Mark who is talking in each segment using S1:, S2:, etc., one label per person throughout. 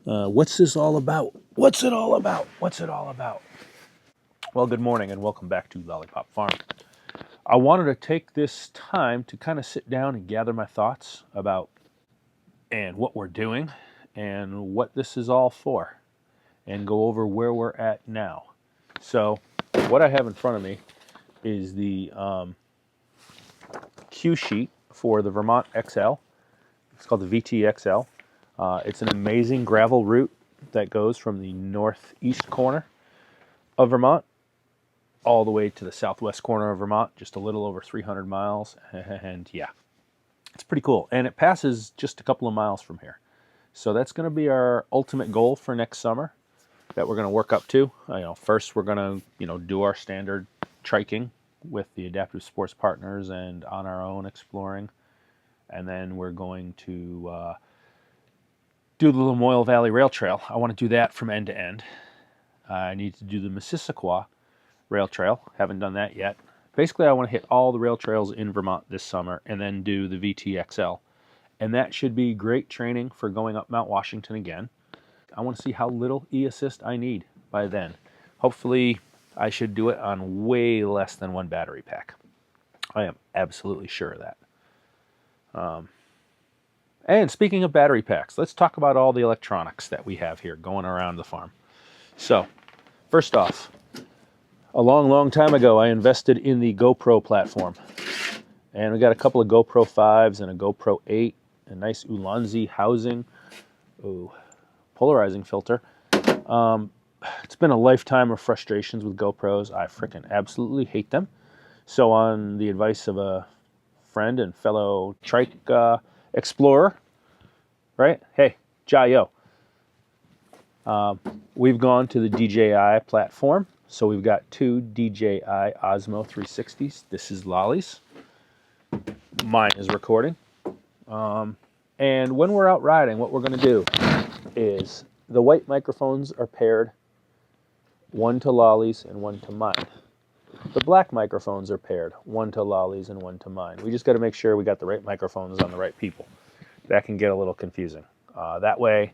S1: What's this all about? What's it all about? What's it all about? Well, good morning and welcome back to Lollipop Farm. I wanted to take this time to kind of sit down and gather my thoughts about and what we're doing and what this is all for and go over where we're at now. So, what I have in front of me is the cue sheet for the Vermont XL. It's called the VT XL. It's an amazing gravel route that goes from the northeast corner of Vermont all the way to the southwest corner of Vermont, just a little over 300 miles. And yeah, it's pretty cool. And it passes just a couple of miles from here. So that's going to be our ultimate goal for next summer that we're going to work up to. First we're going to, do our standard triking with the Adaptive Sports Partners and on our own exploring. And then we're going to do the Lamoille Valley Rail Trail. I want to do that from end to end. I need to do the Mississaquah Rail Trail. Haven't done that yet. Basically, I want to hit all the rail trails in Vermont this summer and then do the VTXL. And that should be great training for going up Mount Washington again. I want to see how little e-assist I need by then. Hopefully, I should do it on way less than one battery pack. I am absolutely sure of that. And speaking of battery packs, let's talk about all the electronics that we have here going around the farm. So, first off, a long time ago, I invested in the GoPro platform. And we got a couple of GoPro 5s and a GoPro 8, a nice Ulanzi housing, polarizing filter. It's been a lifetime of frustrations with GoPros. I frickin' absolutely hate them. So on the advice of a friend and fellow Trike explorer, right? Hey, Jayo. We've gone to the DJI platform. So we've got two DJI Osmo 360s. This is Lolly's. Mine is recording. And when we're out riding, what we're going to do is the white microphones are paired, one to Lolly's and one to mine. The black microphones are paired, one to Lolly's and one to mine. We just got to make sure we got the right microphones on the right people. That can get a little confusing. That way,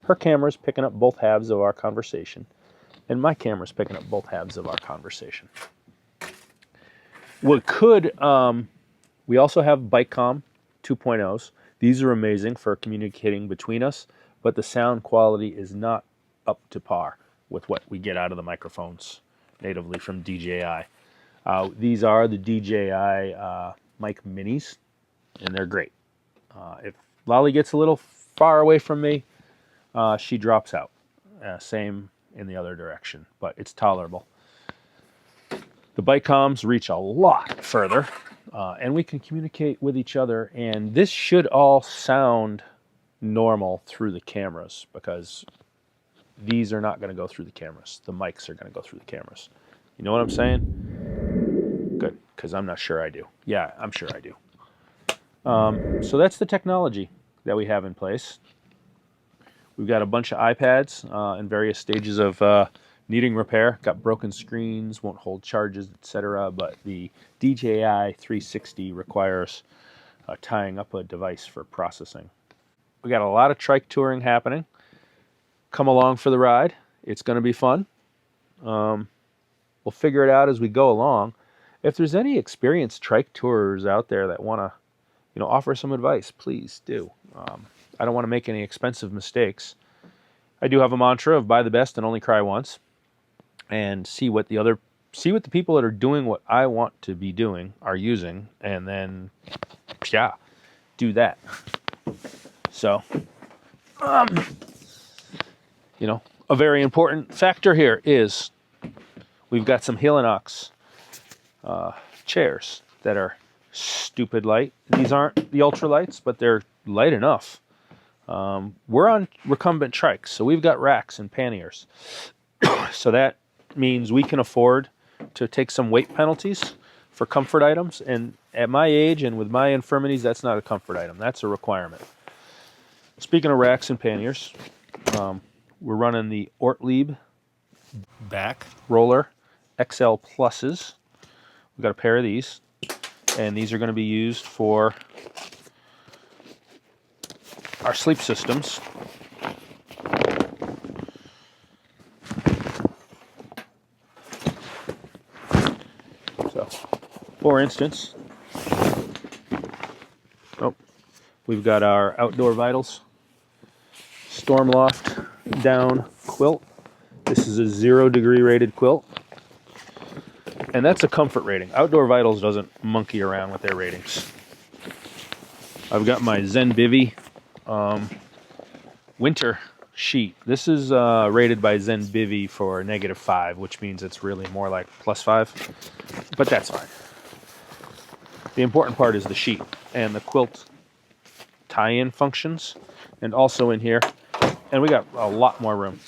S1: her camera's picking up both halves of our conversation, and my camera's picking up both halves of our conversation. We also have BikeCom 2.0s. These are amazing for communicating between us, but the sound quality is not up to par with what we get out of the microphones natively from DJI. These are the DJI mic minis, and they're great. If Lolly gets a little far away from me, she drops out. Same in the other direction, but it's tolerable. The BikeComs reach a lot further, and we can communicate with each other, and this should all sound normal through the cameras, because these are not going to go through the cameras. The mics are going to go through the cameras. You know what I'm saying? Good, because I'm not sure I do. Yeah, I'm sure I do. So that's the technology that we have in place. We've got a bunch of iPads in various stages of needing repair. Got broken screens, won't hold charges, etc. But the DJI 360 requires tying up a device for processing. We got a lot of trike touring happening. Come along for the ride. It's going to be fun. We'll figure it out as we go along. If there's any experienced trike tourers out there that want to, offer some advice, please do. I don't want to make any expensive mistakes. I do have a mantra of buy the best and only cry once, and see what the people that are doing what I want to be doing are using, and then, do that. So, a very important factor here is we've got some Helinox chairs that are stupid light. These aren't the ultralights, but they're light enough. We're on recumbent trikes, so we've got racks and panniers. So that means we can afford to take some weight penalties for comfort items. And at my age and with my infirmities, that's not a comfort item. That's a requirement. Speaking of racks and panniers, we're running the Ortlieb back roller XL Pluses. We've got a pair of these, and these are going to be used for our sleep systems. For instance, we've got our Outdoor Vitals Storm Loft down quilt. This is a 0-degree rated quilt. And that's a comfort rating. Outdoor Vitals doesn't monkey around with their ratings. I've got my Zen Bivy winter sheet. This is rated by Zen Bivy for -5, which means it's really more like +5. But that's fine. The important part is the sheet and the quilt tie-in functions. And also in here, and we got a lot more room.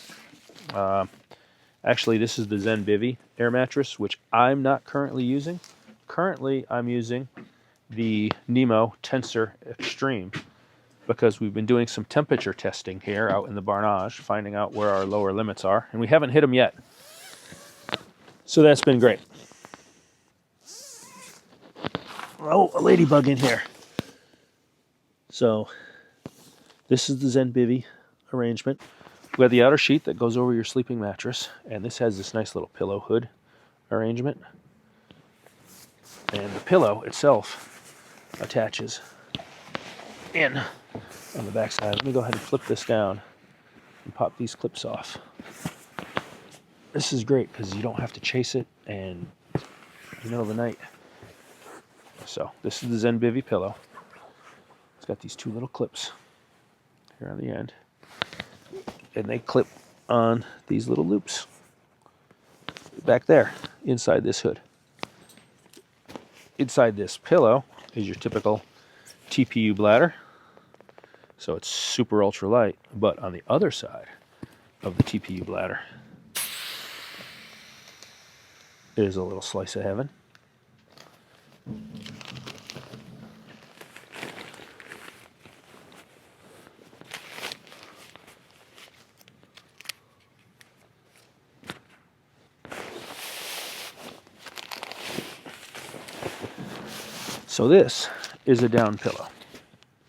S1: Actually, this is the Zen Bivy air mattress, which I'm not currently using. Currently, I'm using the Nemo Tensor Extreme because we've been doing some temperature testing here out in the Barnage, finding out where our lower limits are, and we haven't hit them yet. So that's been great. Oh, a ladybug in here. So this is the Zen Bivy arrangement. We have the outer sheet that goes over your sleeping mattress, and this has this nice little pillow hood arrangement. And the pillow itself attaches in on the back side. Let me go ahead and flip this down and pop these clips off. This is great because you don't have to chase it and in the middle of the night. So this is the Zen Bivy pillow. It's got these two little clips here on the end, and they clip on these little loops back there inside this hood. Inside this pillow is your typical TPU bladder. So it's super ultra light, but on the other side of the TPU bladder is a little slice of heaven. So this is a down pillow.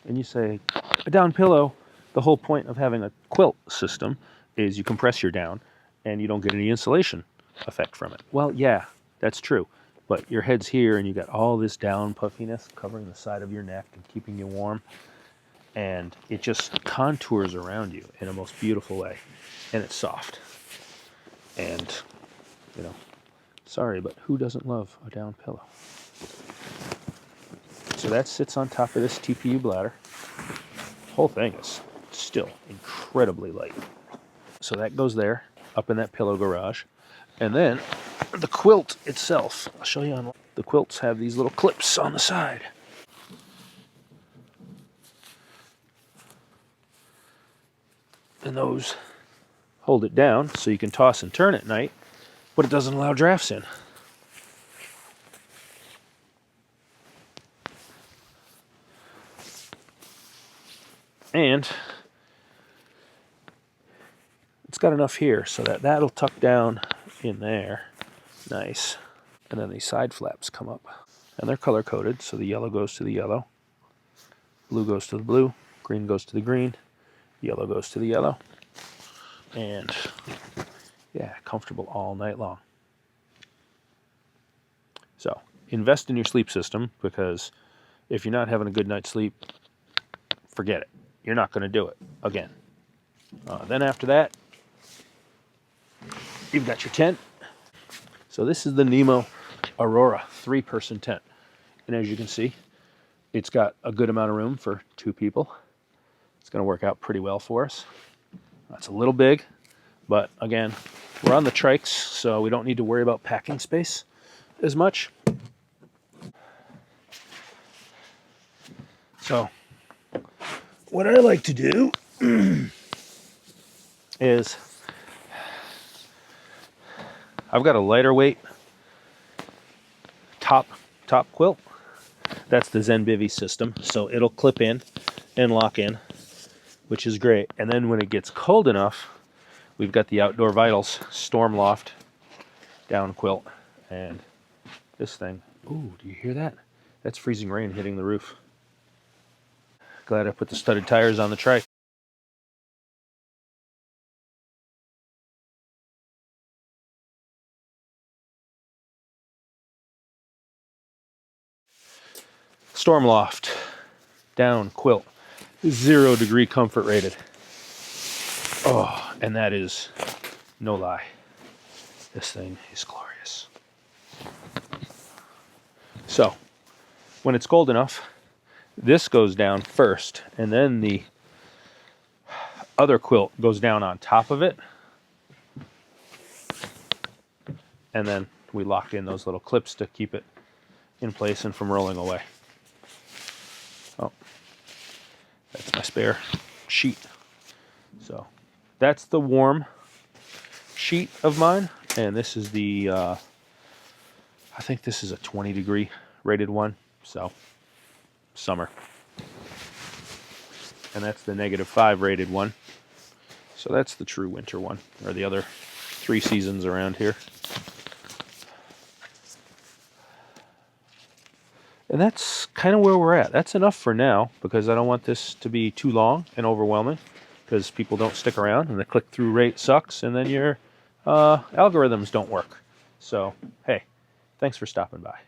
S1: And you say, a down pillow, the whole point of having a quilt system is you compress your down and you don't get any insulation effect from it. Well, yeah, that's true. But your head's here and you got all this down puffiness covering the side of your neck and keeping you warm. And it just contours around you in a most beautiful way. And it's soft. And, you know, sorry, but who doesn't love a down pillow? So that sits on top of this TPU bladder. The whole thing is still incredibly light. So that goes there, up in that pillow garage. And then the quilt itself, I'll show you on the quilts have these little clips on the side. And those hold it down so you can toss and turn at night, but it doesn't allow drafts in. And it's got enough here so that that'll tuck down in there. Nice. And then these side flaps come up. And they're color coded, so the yellow goes to the yellow, blue goes to the blue, green goes to the green, yellow goes to the yellow. And yeah, comfortable all night long. So invest in your sleep system, because if you're not having a good night's sleep, forget it. You're not going to do it again. Then after that, you've got your tent. So this is the Nemo Aurora 3-person tent. And as you can see, it's got a good amount of room for 2 people. It's going to work out pretty well for us. It's a little big, but again, we're on the Trikes, so we don't need to worry about packing space as much. So what I like to do is I've got a lighter weight top quilt. That's the Zen Bivy system, so it'll clip in and lock in, which is great. And then when it gets cold enough, we've got the Outdoor Vitals Storm Loft down quilt. And this thing, ooh, do you hear that? That's freezing rain hitting the roof. Glad I put the studded tires on the Trike. Stormloft down quilt, 0 degree comfort rated. Oh, and that is no lie. This thing is glorious. So, when it's cold enough, this goes down first, and then the other quilt goes down on top of it. And then we lock in those little clips to keep it in place and from rolling away. Oh, that's my spare sheet. So that's the warm sheet of mine, and this is the I think this is a 20 degree rated one, so summer. And that's the -5 rated one, so that's the true winter one, or the other 3 seasons around here. And that's kind of where we're at. That's enough for now, because I don't want this to be too long and overwhelming, because people don't stick around and the click-through rate sucks, and then your algorithms don't work. So, hey, thanks for stopping by.